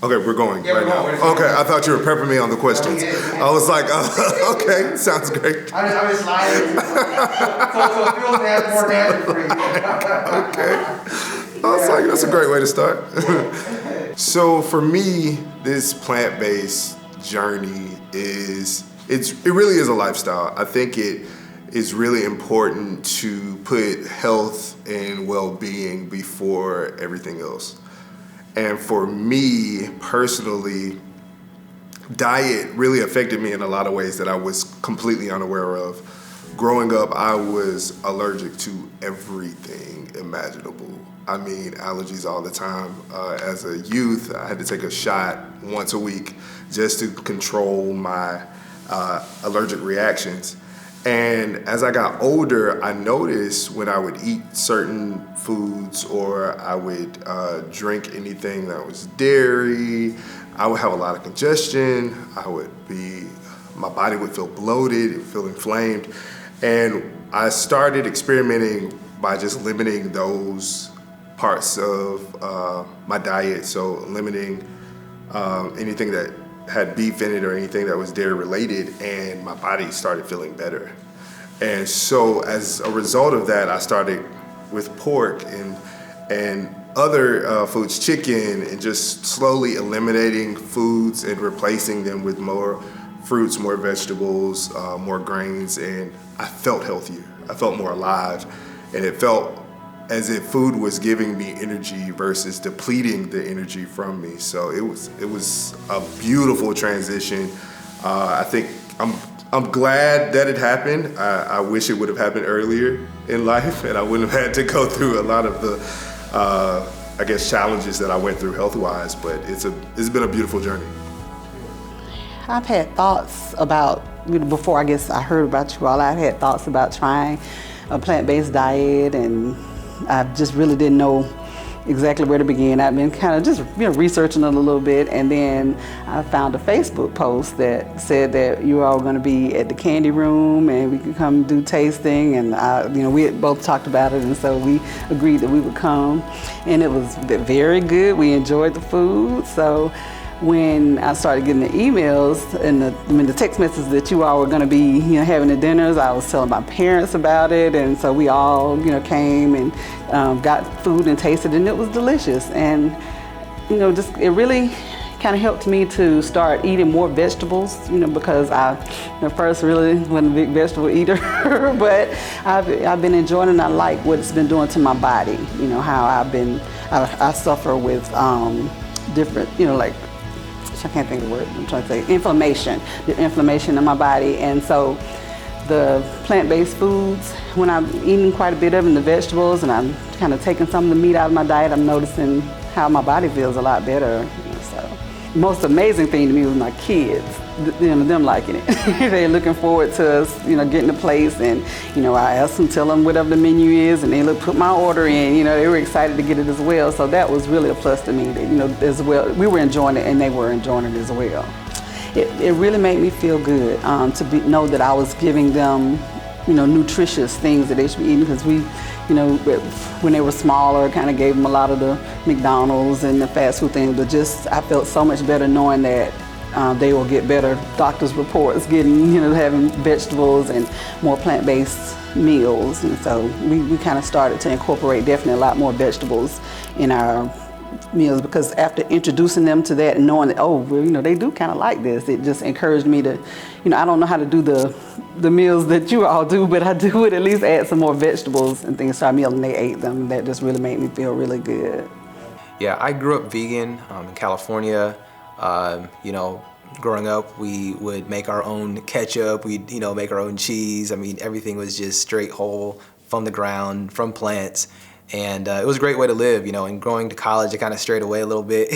Okay, we're going Yeah, right we're now. going. Okay, I thought you were prepping me on the questions. I was like, okay, sounds great. I'm just lying. So it feels to have more answers for you. Okay. I was like, that's a great way to start. So for me, this plant-based journey it really is a lifestyle. I think it is really important to put health and well-being before everything else. And for me personally, diet really affected me in a lot of ways that I was completely unaware of. Growing up, I was allergic to everything imaginable. I mean, allergies all the time. As a youth, I had to take a shot once a week just to control my allergic reactions. And as I got older, I noticed when I would eat certain foods or I would drink anything that was dairy, I would have a lot of congestion. My body would feel bloated, it would feel inflamed. And I started experimenting by just limiting those parts of my diet. So limiting anything that had beef in it or anything that was dairy related, and my body started feeling better. And so as a result of that, I started with pork and other foods, chicken, and just slowly eliminating foods and replacing them with more fruits, more vegetables, more grains, and I felt healthier. I felt more alive, and it felt as if food was giving me energy versus depleting the energy from me. So it was a beautiful transition. I think I'm glad that it happened. I wish it would have happened earlier in life, and I wouldn't have had to go through a lot of the challenges that I went through health-wise. But it's been a beautiful journey. I've had thoughts about, before I heard about you all, I had thoughts about trying a plant-based diet, and I just really didn't know exactly where to begin. I've been kind of just researching it a little bit, and then I found a Facebook post that said that you were all going to be at the Candy Room and we could come do tasting, and we had both talked about it, and so we agreed that we would come, and it was very good. We enjoyed the food. So when I started getting the emails and the text messages that you all were going to be having the dinners, I was telling my parents about it, and so we all came and got food and tasted, and it was delicious. And it really kind of helped me to start eating more vegetables, because I first really wasn't a big vegetable eater, but I've been enjoying it, and I like what it's been doing to my body. How I suffer with different, I can't think of the word I'm trying to say, the inflammation in my body. And so the plant-based foods, when I'm eating quite a bit of them, the vegetables, and I'm kind of taking some of the meat out of my diet, I'm noticing how my body feels a lot better. So the most amazing thing to me was my kids, them liking it. They're looking forward to us, getting the place, and I asked them, tell them whatever the menu is, and they put my order in. They were excited to get it as well. So that was really a plus to me. That, as well, we were enjoying it, and they were enjoying it as well. It really made me feel good to know that I was giving them, nutritious things that they should be eating, because we, when they were smaller, kind of gave them a lot of the McDonald's and the fast food things, but I felt so much better knowing that they will get better doctor's reports, having vegetables and more plant-based meals. And so we kind of started to incorporate definitely a lot more vegetables in our meals, because after introducing them to that and knowing that, they do kind of like this, it just encouraged me to, I don't know how to do the meals that you all do, but I would at least add some more vegetables and things to our meal, and they ate them, and that just really made me feel really good. Yeah, I grew up vegan in California. Growing up, we would make our own ketchup, we'd, make our own cheese. I mean, everything was just straight whole from the ground, from plants. And it was a great way to live, and going to college, I kind of strayed away a little bit,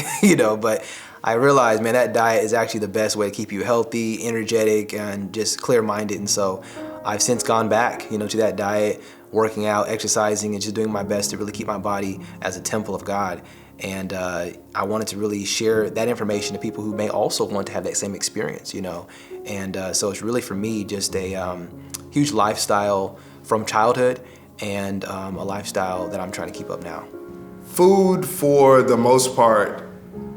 but I realized, man, that diet is actually the best way to keep you healthy, energetic, and just clear-minded. And so I've since gone back, to that diet, working out, exercising, and just doing my best to really keep my body as a temple of God. And I wanted to really share that information to people who may also want to have that same experience, And so it's really, for me, just a huge lifestyle from childhood, and a lifestyle that I'm trying to keep up now. Food, for the most part,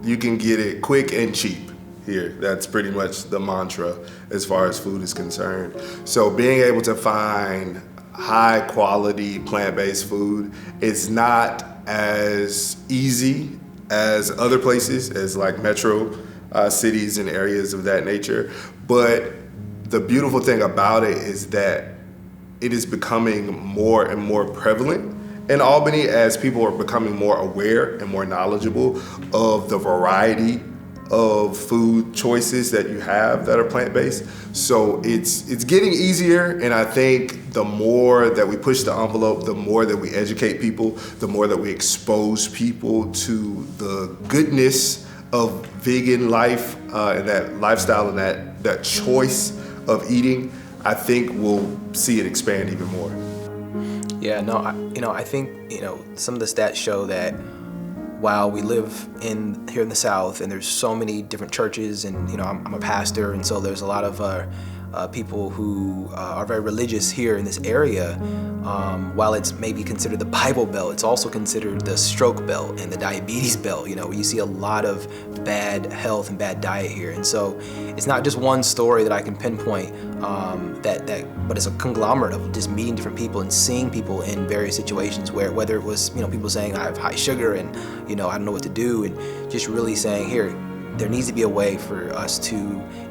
You can get it quick and cheap here. That's pretty much the mantra as far as food is concerned. So being able to find high quality plant-based food is not as easy as other places, as like metro cities and areas of that nature. But the beautiful thing about it is that it is becoming more and more prevalent in Albany as people are becoming more aware and more knowledgeable of the variety of food choices that you have that are plant-based. So it's getting easier, and I think the more that we push the envelope, the more that we educate people, the more that we expose people to the goodness of vegan life and that lifestyle and that choice of eating, I think we'll see it expand even more. Yeah, no, I think, some of the stats show that while we live here in the South, and there's so many different churches, and I'm a pastor, and so there's a lot of people who are very religious here in this area. While it's maybe considered the Bible Belt, it's also considered the stroke belt and the diabetes belt. You see a lot of bad health and bad diet here, and so it's not just one story that I can pinpoint. But it's a conglomerate of just meeting different people and seeing people in various situations whether it was people saying I have high sugar and I don't know what to do, and just really saying here, there needs to be a way for us to,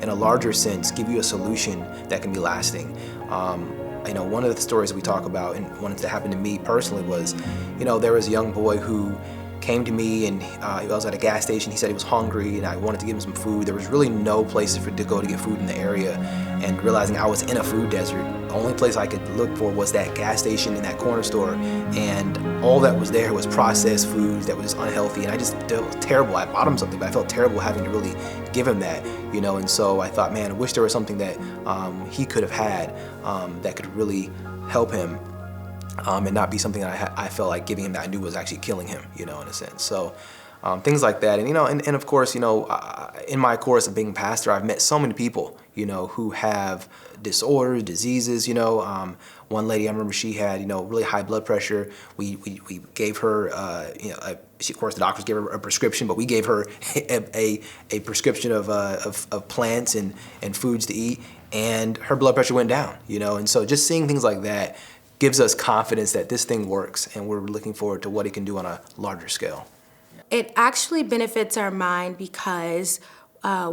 in a larger sense, give you a solution that can be lasting. One of the stories that we talk about, and one that happened to me personally, was, there was a young boy who came to me, and he was at a gas station. He said he was hungry, and I wanted to give him some food. There was really no places to go to get food in the area, and realizing I was in a food desert, the only place I could look for was that gas station and that corner store, and all that was there was processed foods that was unhealthy, and I just felt terrible. I bought him something, but I felt terrible having to really give him that, and so I thought, man, I wish there was something that he could have had that could really help him. And not be something that I felt like giving him that I knew was actually killing him, in a sense. So things like that. And of course, in my course of being a pastor, I've met so many people, who have disorders, diseases. One lady, I remember she had, really high blood pressure. We gave her, of course, the doctors gave her a prescription, but we gave her a prescription of plants and foods to eat, and her blood pressure went down, And so just seeing things like that gives us confidence that this thing works, and we're looking forward to what it can do on a larger scale. It actually benefits our mind because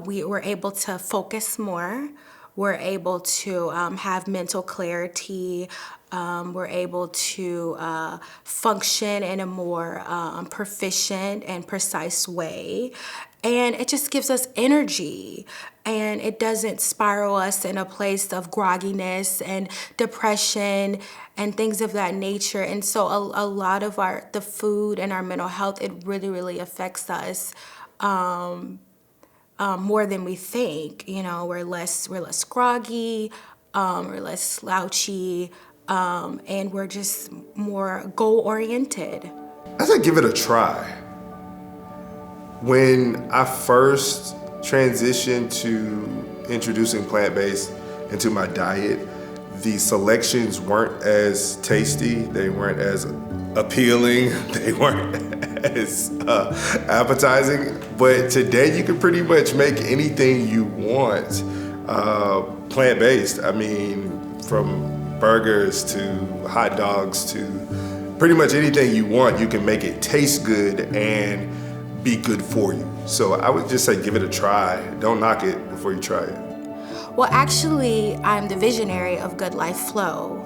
we were able to focus more. We're able to have mental clarity. We're able to function in a more proficient and precise way. And it just gives us energy, and it doesn't spiral us in a place of grogginess and depression and things of that nature. And so a lot of the food and our mental health, it really, really affects us more than we think. We're less groggy, we're less slouchy, and we're just more goal-oriented. I say give it a try. When I first transitioned to introducing plant-based into my diet, the selections weren't as tasty, they weren't as appealing, they weren't as appetizing, but today you can pretty much make anything you want plant-based. I mean, from burgers to hot dogs to pretty much anything you want, you can make it taste good and be good for you. So I would just say give it a try. Don't knock it before you try it. Well, actually, I'm the visionary of Good Life Flow,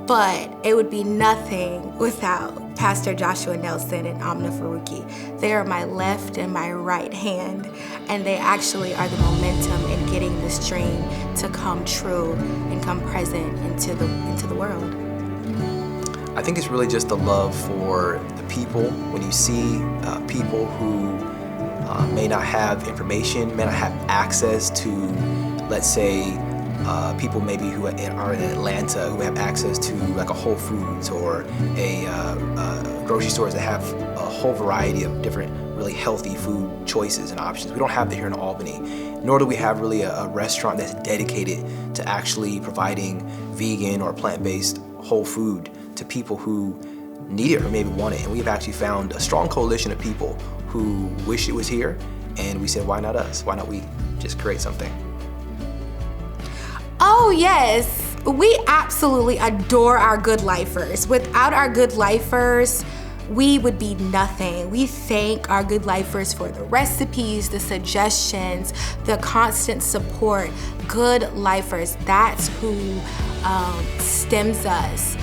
but it would be nothing without Pastor Joshua Nelson and Amna Faruqi. They are my left and my right hand, and they actually are the momentum in getting this dream to come true and come present into the world. I think it's really just the love for the people. When you see people who may not have information, may not have access to, let's say, people maybe who are in Atlanta who have access to like a Whole Foods or a grocery stores that have a whole variety of different really healthy food choices and options. We don't have that here in Albany, nor do we have really a restaurant that's dedicated to actually providing vegan or plant-based whole food to people who need it or maybe want it. And we've actually found a strong coalition of people who wish it was here And we said, why not us? Why not we just create something? Oh yes, we absolutely adore our Good Lifers. Without our Good Lifers, we would be nothing. We thank our Good Lifers for the recipes, the suggestions, the constant support. Good Lifers, that's who stems us.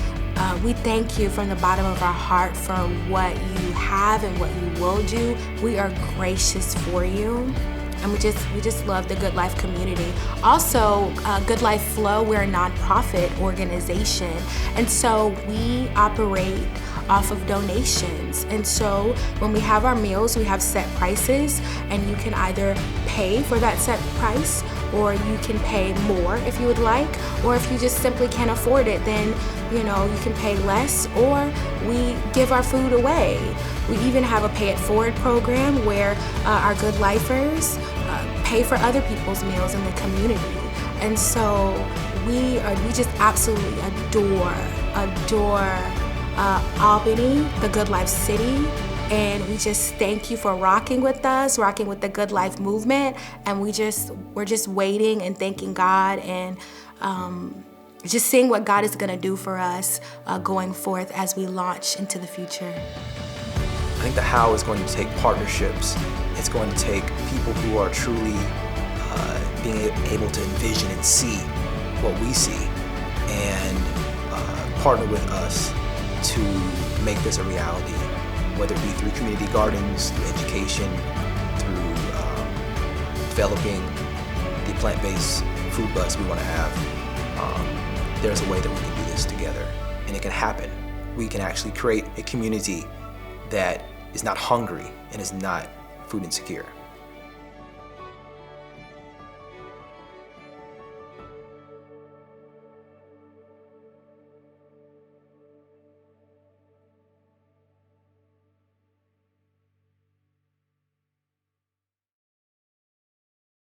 We thank you from the bottom of our heart for what you have and what you will do. We are gracious for you. And we just love the Good Life community. Also, Good Life Flow, we're a nonprofit organization. And so we operate off of donations. And so when we have our meals, we have set prices, and you can either pay for that set price, or you can pay more if you would like, or if you just simply can't afford it, then you can pay less, or we give our food away. We even have a pay it forward program where our Good Lifers pay for other people's meals in the community. And so we just absolutely adore Albany, the Good Life City, and we just thank you for rocking with us, rocking with the Good Life movement, and we're just waiting and thanking God, and just seeing what God is gonna do for us going forth as we launch into the future. I think the how is going to take partnerships. It's going to take people who are truly being able to envision and see what we see, and partner with us to make this a reality, whether it be through community gardens, through education, through developing the plant-based food bus we want to have. There's a way that we can do this together, and it can happen. We can actually create a community that is not hungry and is not food insecure.